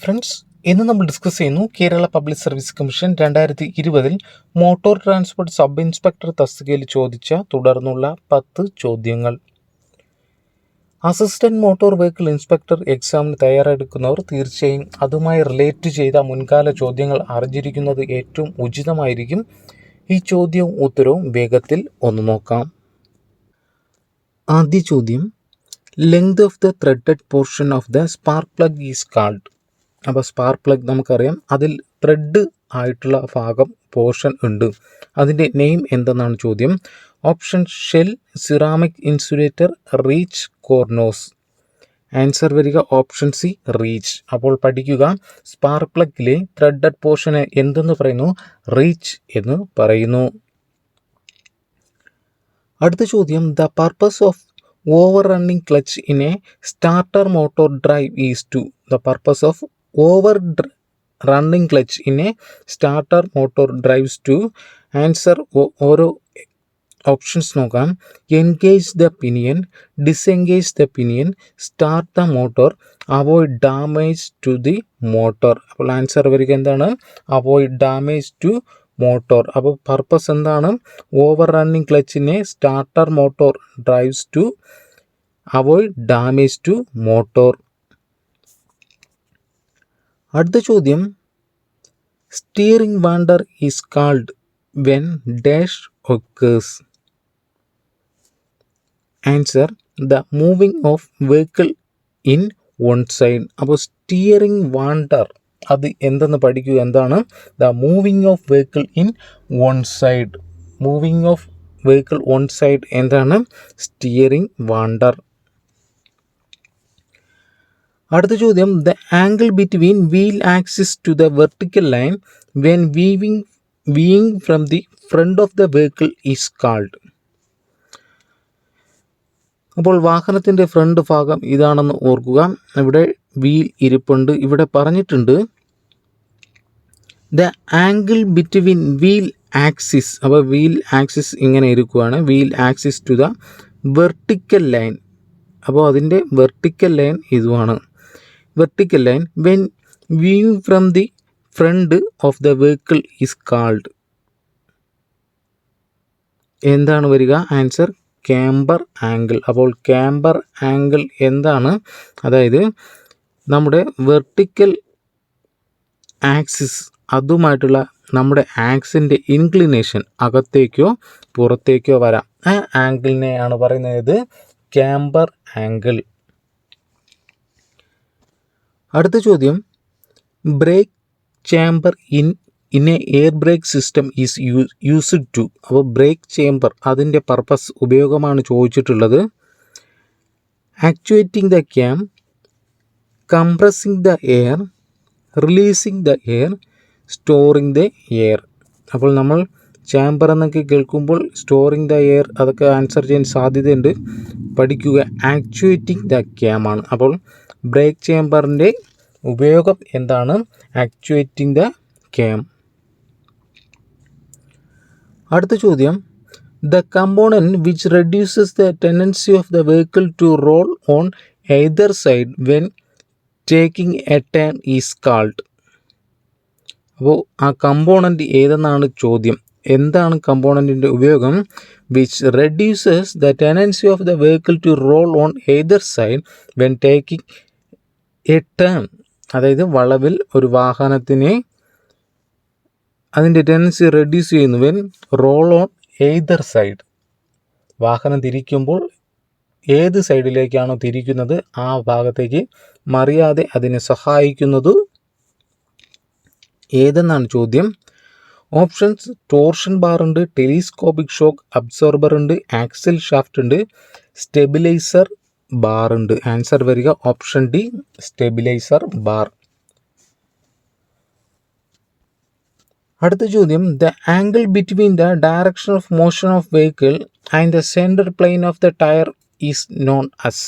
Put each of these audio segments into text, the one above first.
Friends, ഇന്ന് നമ്മൾ discuss ചെയ്യുന്നു Kerala public service commission 2020 motor transport sub inspector തസ്തികയിൽ ചോദിച്ച തുടർന്നുള്ള 10 ചോദ്യങ്ങൾ. അസിസ്റ്റന്റ് മോട്ടോർ വെഹിക്കിൾ ഇൻസ്പെക്ടർ എക്സാമിന് തയ്യാറെടുക്കുന്നവർ തീർച്ചയായും അതുമായി റിലേറ്റ് ചെയ്ത മുൻകാല ചോദ്യങ്ങൾ അറിഞ്ഞിരിക്കുന്നത് ഏറ്റവും ഉചിതമായിരിക്കും. ഈ ചോദ്യവും ഉത്തരവും വേഗത്തിൽ ഒന്ന് നോക്കാം. ആദ്യ ചോദ്യം, length of the threaded portion of the spark plug is called. അപ്പോൾ സ്പാർക്ക് പ്ലഗ് നമുക്കറിയാം, അതിൽ ത്രെഡ് ആയിട്ടുള്ള ഭാഗം പോർഷൻ ഉണ്ട്. അതിൻ്റെ നെയിം എന്തെന്നാണ് ചോദ്യം. Option shell, ceramic insulator, reach, കോർനോസ്. ആൻസർ വരിക ഓപ്ഷൻ സി, റീച്ച്. അപ്പോൾ പഠിക്കുക, സ്പാർക്ക് പ്ലഗിലെ ത്രെഡഡ് പോർഷനെ എന്തെന്ന് പറയുന്നു? റീച്ച് എന്ന് പറയുന്നു. അടുത്ത ചോദ്യം, the purpose of over running clutch in a starter motor drive is to. The purpose of over running clutch in a starter motor drives to. Answer ഓരോ options നോക്കാം. Engage the pinion, disengage the pinion, start the motor, avoid damage to the motor. അപ്പോൾ answer വരിക എന്താണ്? Avoid damage to motor. അപ്പോൾ purpose എന്താണ്? Over running ക്ലച്ചിനെ starter motor drives to avoid damage to motor. അടുത്ത ചോദ്യം, steering wander is called when dash occurs. Answer, the moving of vehicle in one side. അപ്പോൾ steering wander അത് എന്തെന്ന് പഠിക്കുക. എന്താണ്? The moving of vehicle in one side. Moving of vehicle one side എന്താണ്? Steering wander. അടുത്ത ചോദ്യം, the angle between wheel axis to the vertical line when viewing from the front of the vehicle is called. അപ്പോൾ വാഹനത്തിൻ്റെ front ഭാഗം ഇതാണെന്ന് ഓർക്കുക. ഇവിടെ wheel ഇരിപ്പുണ്ട്. ഇവിടെ പറഞ്ഞിട്ടുണ്ട് the angle between wheel axis. അപ്പോൾ വീൽ ആക്സിസ് ഇങ്ങനെ ഇരിക്കുകയാണ്. Wheel axis to the vertical line. അപ്പോൾ അതിൻ്റെ വെർട്ടിക്കൽ ലൈൻ ഇതുമാണ്. Vertical line when viewing from the front of the vehicle is called. എന്താണ് വരിക? Answer camber angle. അപ്പോൾ ക്യാമ്പർ ആംഗിൾ എന്താണ്? അതായത് നമ്മുടെ വെർട്ടിക്കൽ ആക്സിസ് അതുമായിട്ടുള്ള നമ്മുടെ ആക്സിൻ്റെ ഇൻക്ലിനേഷൻ അകത്തേക്കോ പുറത്തേക്കോ വരാം. ആ ആംഗിളിനെയാണ് പറയുന്നത് ക്യാമ്പർ ആംഗിൾ. അടുത്ത ചോദ്യം, brake chamber in a air brake system is used to. അപ്പോൾ ബ്രേക്ക് ചേംബർ അതിൻ്റെ പർപ്പസ് ഉപയോഗമാണ് ചോദിച്ചിട്ടുള്ളത്. Actuating the cam, compressing the air, releasing the air, storing the air. അപ്പോൾ നമ്മൾ ചേംബർ എന്നൊക്കെ കേൾക്കുമ്പോൾ സ്റ്റോറിംഗ് ദ എയർ അതൊക്കെ ആൻസർ ചെയ്യാൻ സാധ്യതയുണ്ട്. പഠിക്കുക, ആക്ച്വേറ്റിംഗ് ദ ക്യാം ആണ്. അപ്പോൾ ബ്രേക്ക് ചേംബറിൻ്റെ ഉപയോഗം എന്താണ്? Actuating the cam. അടുത്ത ചോദ്യം, the component which reduces the tendency of the vehicle to roll on either side when taking a turn is called. അപ്പോൾ ആ കമ്പോണൻറ്റ് ഏതെന്നാണ് ചോദ്യം. എന്താണ് കമ്പോണൻറ്റിൻ്റെ ഉപയോഗം? Which reduces the tendency of the vehicle to roll on either side when taking a turn. അതായത് വളവിൽ ഒരു വാഹനത്തിനെ അതിൻ്റെ ടെൻഡൻസി റെഡ്യൂസ് ചെയ്യുന്നു. When roll on either side. വാഹനം തിരിക്കുമ്പോൾ ഏത് സൈഡിലേക്കാണോ തിരിക്കുന്നത് ആ ഭാഗത്തേക്ക് മറിയാതെ അതിനെ സഹായിക്കുന്നത് ഏതെന്നാണ് ചോദ്യം. ഓപ്ഷൻസ്, ടോർഷൻ ബാർ ഉണ്ട്, ടെലിസ്കോപ്പിക് ഷോക്ക് അബ്സോർബർ ഉണ്ട്, ആക്സിൽ ഷാഫ്റ്റ് ഉണ്ട്, സ്റ്റെബിലൈസർ ബാർ ഉണ്ട്. ആൻസർ വരിക ഓപ്ഷൻ ഡി, സ്റ്റെബിലൈസർ ബാർ. അടുത്ത ചോദ്യം, the angle between the direction of motion of vehicle and the centre plane of the tyre is known as.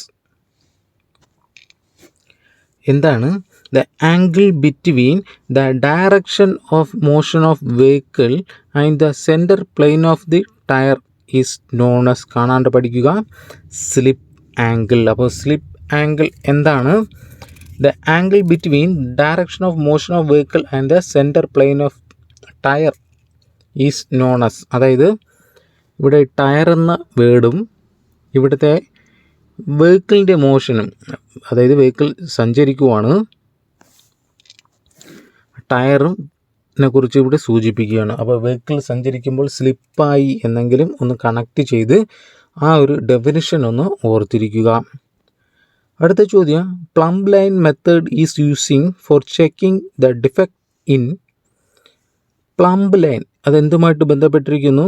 എന്താണ്? The angle between the direction of motion of vehicle and the centre plane of the tyre is known as. കാണാണ്ട് പഠിക്കുക, slip angle. അപ്പോൾ slip angle എന്താണ്? The angle between direction of motion of vehicle and the center plane of tire is known as. അതായത് ഇവിടെ tyre എന്ന വേർഡും ഇവിടുത്തെ വെഹിക്കിളിൻ്റെ മോഷനും, അതായത് vehicle സഞ്ചരിക്കുവാണ്, ടയറിനെ കുറിച്ച് ഇവിടെ സൂചിപ്പിക്കുകയാണ്. അപ്പോൾ വെഹിക്കിൾ സഞ്ചരിക്കുമ്പോൾ സ്ലിപ്പായി എന്നെങ്കിലും ഒന്ന് കണക്ട് ചെയ്ത് ആ ഒരു ഡെഫിനിഷൻ ഒന്ന് ഓർത്തിരിക്കുക. അടുത്ത ചോദ്യം, plumb line method is using for checking the defect in. Plumb line അതെന്തുമായിട്ട് ബന്ധപ്പെട്ടിരിക്കുന്നു?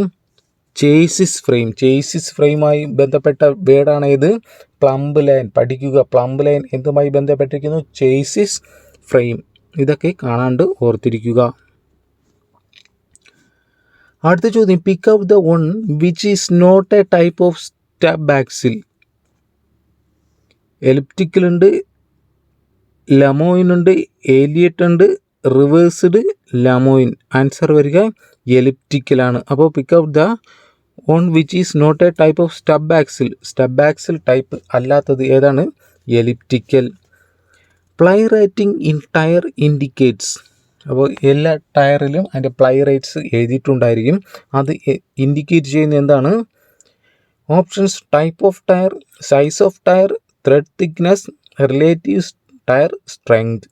Chassis frame. ചേസിസ് ഫ്രെയിമായി ബന്ധപ്പെട്ട വേർഡാണ് ഇത് പ്ലംബ് ലൈൻ. പഠിക്കുക, പ്ലംബ് ലൈൻ എന്തുമായി ബന്ധപ്പെട്ടിരിക്കുന്നു? Chassis frame. ഇതൊക്കെ കാണാണ്ട് ഓർത്തിരിക്കുക. അടുത്ത ചോദ്യം, pick up the one which is not a type of stub axle. Elliptical ഉണ്ട്, ലമോയിൻ ഉണ്ട്, ഏലിയറ്റ് ഉണ്ട്, റിവേഴ്സ്ഡ്, ലമോയിൻ. ആൻസർ വരിക എലിപ്റ്റിക്കലാണ്. അപ്പോൾ pick up the one which is not a type of stub axle. Stub axle type അല്ലാത്തത് ഏതാണ്? Elliptical. Ply rating in tyre indicates. അപ്പോൾ എല്ലാ ടയറിലും അതിൻ്റെ പ്ലൈ റേറ്റ്സ് എഴുതിയിട്ടുണ്ടായിരിക്കും. അത് ഇൻഡിക്കേറ്റ് ചെയ്യുന്ന എന്താണ്? Options: type of tyre, size of tyre, thread thickness, relative tyre strength.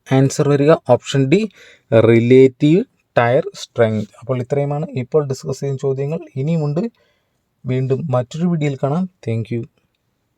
Answer വരിക option D, relative tyre strength. അപ്പോൾ ഇത്രയുമാണ് ഇപ്പോൾ ഡിസ്കസ് ചെയ്യുന്ന ചോദ്യങ്ങൾ. ഇനിയുമുണ്ട്. വീണ്ടും മറ്റൊരു വീഡിയോയിൽ കാണാം. Thank you.